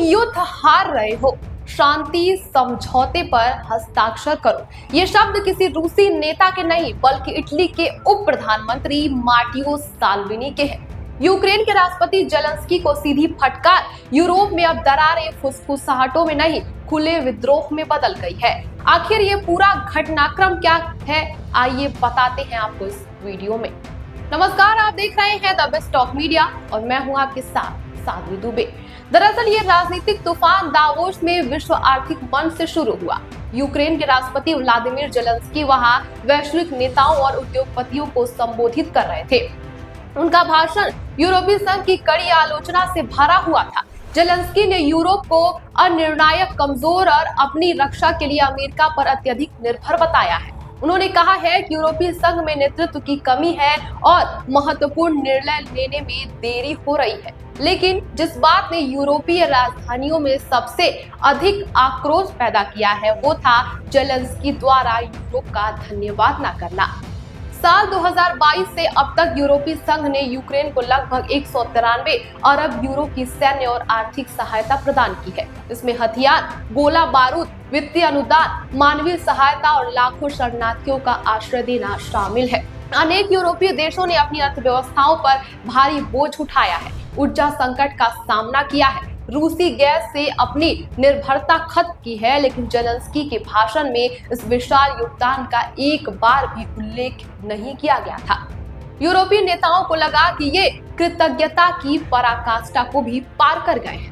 युद्ध हार रहे हो, शांति समझौते पर हस्ताक्षर करो। ये शब्द किसी रूसी नेता के नहीं बल्कि इटली के उप प्रधानमंत्री मार्टियो साल्विनी के हैं। यूक्रेन के राष्ट्रपति जेलेंस्की को सीधी फटकार यूरोप में अब दरारें फुसफुसाहटों में नहीं खुले विद्रोह में बदल गई है। आखिर ये पूरा घटनाक्रम क्या है, आइए बताते हैं आपको इस वीडियो में। नमस्कार, आप देख रहे हैं द बेस्ट टॉक मीडिया और मैं हूं आपके साथ साध्वी दुबे। दरअसल ये राजनीतिक तूफान दावोस में विश्व आर्थिक मंच से शुरू हुआ। यूक्रेन के राष्ट्रपति व्लादिमीर जेलेंस्की वहां वैश्विक नेताओं और उद्योगपतियों को संबोधित कर रहे थे। उनका भाषण यूरोपीय संघ की कड़ी आलोचना से भरा हुआ था। जेलेंस्की ने यूरोप को अनिर्णायक, कमजोर और अपनी रक्षा के लिए अमेरिका पर अत्यधिक निर्भर बताया है। उन्होंने कहा है कि यूरोपीय संघ में नेतृत्व की कमी है और महत्वपूर्ण निर्णय लेने में देरी हो रही है। लेकिन जिस बात ने यूरोपीय राजधानियों में सबसे अधिक आक्रोश पैदा किया है वो था जेलेंस्की द्वारा यूरोप का धन्यवाद न करना। साल 2022 से अब तक यूरोपीय संघ ने यूक्रेन को लगभग 193 अरब यूरो की सैन्य और आर्थिक सहायता प्रदान की है। इसमें हथियार, गोला बारूद, वित्तीय अनुदान, मानवीय सहायता और लाखों शरणार्थियों का आश्रय देना शामिल है। अनेक यूरोपीय देशों ने अपनी अर्थव्यवस्थाओं पर भारी बोझ उठाया है, ऊर्जा संकट का सामना किया है, रूसी गैस से अपनी निर्भरता खत्म की है। लेकिन जेलेंस्की के भाषण में इस विशाल योगदान का एक बार भी उल्लेख नहीं किया गया था। यूरोपीय नेताओं को लगा कि ये कृतज्ञता की पराकाष्ठा को भी पार कर गए हैं।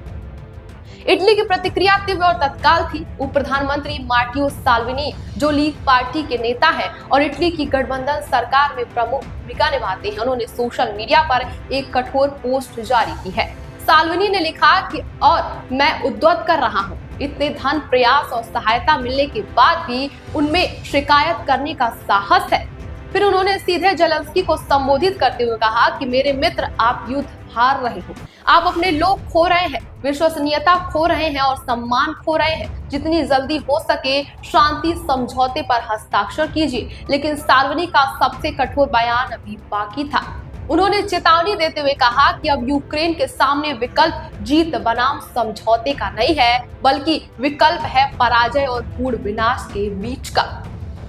इटली की प्रतिक्रिया तीव्र और तत्काल थी। उप प्रधानमंत्री मार्टियो साल्विनी, जो लीग पार्टी के नेता हैं और इटली की गठबंधन सरकार में प्रमुख भूमिका निभाते हैं, उन्होंने सोशल मीडिया पर एक कठोर पोस्ट जारी की है। साल्विनी ने लिखा कि और मैं उद्वत कर रहा हूँ, इतने धन, प्रयास और सहायता मिलने के बाद भी उनमें शिकायत करने का साहस है। फिर उन्होंने सीधे जेलेंस्की को संबोधित करते हुए कहा कि मेरे मित्र, आप युद्ध हार रहे हो, आप अपने लोग खो रहे हैं, विश्वसनीयता खो रहे हैं और सम्मान खो रहे हैं। जितनी जल्दी हो सके शांति समझौते पर हस्ताक्षर कीजिए। लेकिन साल्विनी का सबसे कठोर बयान अभी बाकी था। उन्होंने चेतावनी देते हुए कहा कि अब यूक्रेन के सामने विकल्प जीत बनाम समझौते का नहीं है, बल्कि विकल्प है पराजय और पूर्ण विनाश के बीच का।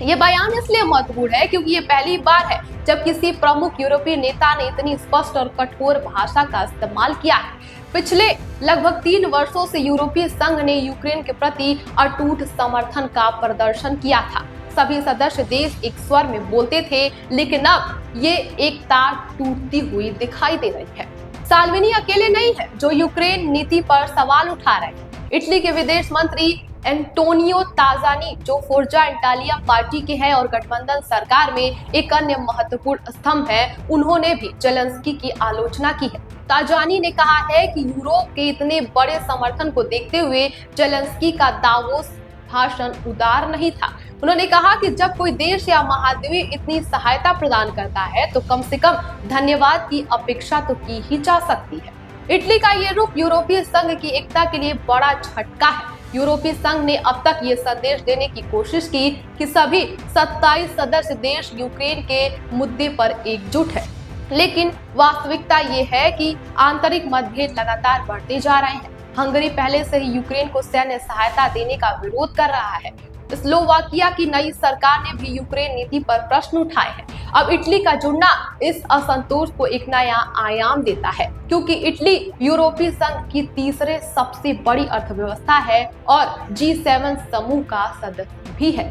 ये बयान इसलिए महत्वपूर्ण है क्योंकि ये पहली बार है जब किसी प्रमुख यूरोपीय नेता ने इतनी स्पष्ट और कठोर भाषा का इस्तेमाल किया है। पिछले लगभग 3 वर्षों से यूरोपीय संघ ने यूक्रेन के प्रति अटूट समर्थन का प्रदर्शन किया था। सभी सदस्य देश एक स्वर में बोलते थे, लेकिन अब ये एकता टूटती हुई दिखाई दे रही है। साल्विनी अकेले नहीं है जो यूक्रेन नीति पर सवाल उठा रहे हैं। इटली के विदेश मंत्री एंटोनियो ताजानी, जो फोर्जा इटालिया पार्टी के हैं और गठबंधन सरकार में एक अन्य महत्वपूर्ण स्तंभ है, उन्होंने भी जेलेंस्की की आलोचना की है। ताजानी ने कहा है कि यूरोप के इतने बड़े समर्थन को देखते हुए जेलेंस्की का दावोस भाषण उदार नहीं था। उन्होंने कहा कि जब कोई देश या महाद्वीप इतनी सहायता प्रदान करता है तो कम से कम धन्यवाद की अपेक्षा तो की ही जा सकती है। इटली का ये रुख यूरोपीय संघ की एकता के लिए बड़ा झटका है। यूरोपीय संघ ने अब तक ये संदेश देने की कोशिश की कि सभी 27 सदस्य देश यूक्रेन के मुद्दे पर एकजुट है, लेकिन वास्तविकता ये है कि आंतरिक मतभेद लगातार बढ़ते जा रहे हैं। हंगरी पहले से ही यूक्रेन को सैन्य सहायता देने का विरोध कर रहा है। स्लोवाकिया की नई सरकार ने भी यूक्रेन नीति पर प्रश्न उठाए हैं। अब इटली का जुड़ना इस असंतोष को एक नया आयाम देता है, क्योंकि इटली यूरोपीय संघ की तीसरे सबसे बड़ी अर्थव्यवस्था है और G7 समूह का सदस्य भी है।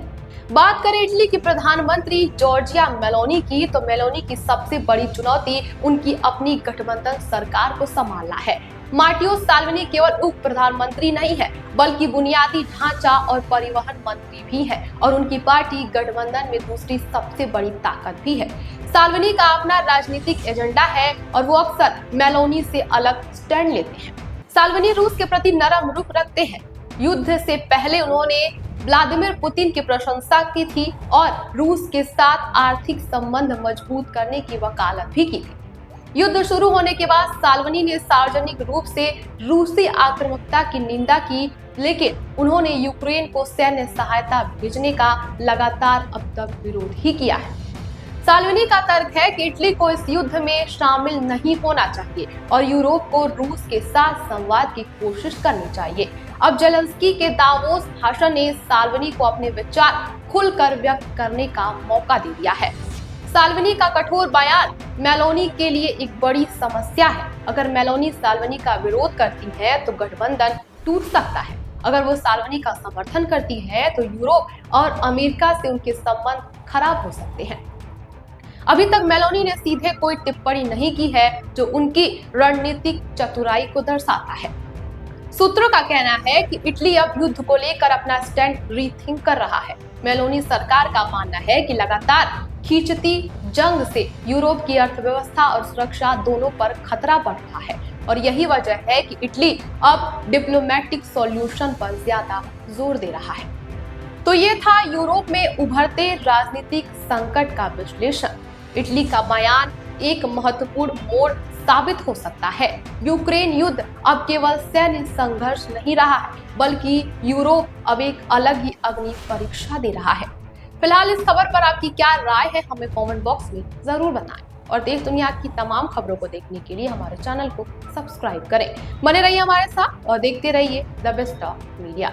बात करें इटली की प्रधानमंत्री जॉर्जिया मेलोनी की, तो मेलोनी की सबसे बड़ी चुनौती उनकी अपनी गठबंधन सरकार को संभालना है। मार्टियो साल्विनी केवल उप प्रधानमंत्री नहीं है, बल्कि बुनियादी ढांचा और परिवहन मंत्री भी है और उनकी पार्टी गठबंधन में दूसरी सबसे बड़ी ताकत भी है। साल्विनी का अपना राजनीतिक एजेंडा है और वो अक्सर मेलोनी से अलग स्टैंड लेते हैं। साल्विनी रूस के प्रति नरम रुख रखते हैं। युद्ध से पहले उन्होंने व्लादिमीर पुतिन की प्रशंसा की थी और रूस के साथ आर्थिक संबंध मजबूत करने की वकालत भी की थी। युद्ध शुरू होने के बाद साल्विनी ने सार्वजनिक रूप से रूसी आक्रामकता की निंदा की, लेकिन उन्होंने यूक्रेन को सैन्य सहायता भेजने का लगातार अब तक विरोध ही किया है। साल्विनी का तर्क है कि इटली को इस युद्ध में शामिल नहीं होना चाहिए और यूरोप को रूस के साथ संवाद की कोशिश करनी चाहिए। अब जेलेंस्की के दावोस भाषण ने साल्विनी को अपने विचार खुलकर व्यक्त करने का मौका दे दिया है। साल्विनी का कठोर बयान मेलोनी के लिए एक बड़ी समस्या है। अगर मेलोनी साल्विनी का विरोध करती है तो गठबंधन टूट सकता है। अगर वो साल्विनी का समर्थन करती है तो यूरोप और अमेरिका से उनके संबंध खराब हो सकते हैं। अभी तक मेलोनी ने सीधे कोई टिप्पणी नहीं की है जो उनकी रणनीतिक चतुराई को दर्शाता है। सूत्रों का कहना है कि इटली अब युद्ध को लेकर अपना स्टैंड रीथिंक कर रहा है। मेलोनी सरकार का मानना है कि लगातार खींचती जंग से यूरोप की अर्थव्यवस्था और सुरक्षा दोनों पर खतरा बढ़ रहा है और यही वजह है कि इटली अब डिप्लोमेटिक सॉल्यूशन पर ज्यादा जोर दे रहा है। तो ये था यूरोप में उभरते राजनीतिक संकट का विश्लेषण। इटली का बयान एक महत्वपूर्ण मोड़ साबित हो सकता है। यूक्रेन युद्ध अब केवल सैन्य संघर्ष नहीं रहा है, बल्कि यूरोप अब एक अलग ही अग्नि परीक्षा दे रहा है। फिलहाल इस खबर पर आपकी क्या राय है, हमें कमेंट बॉक्स में जरूर बताएं और देश दुनिया की तमाम खबरों को देखने के लिए हमारे चैनल को सब्सक्राइब करें। बने रहिए हमारे साथ और देखते रहिए द बेस्ट ऑफ मीडिया।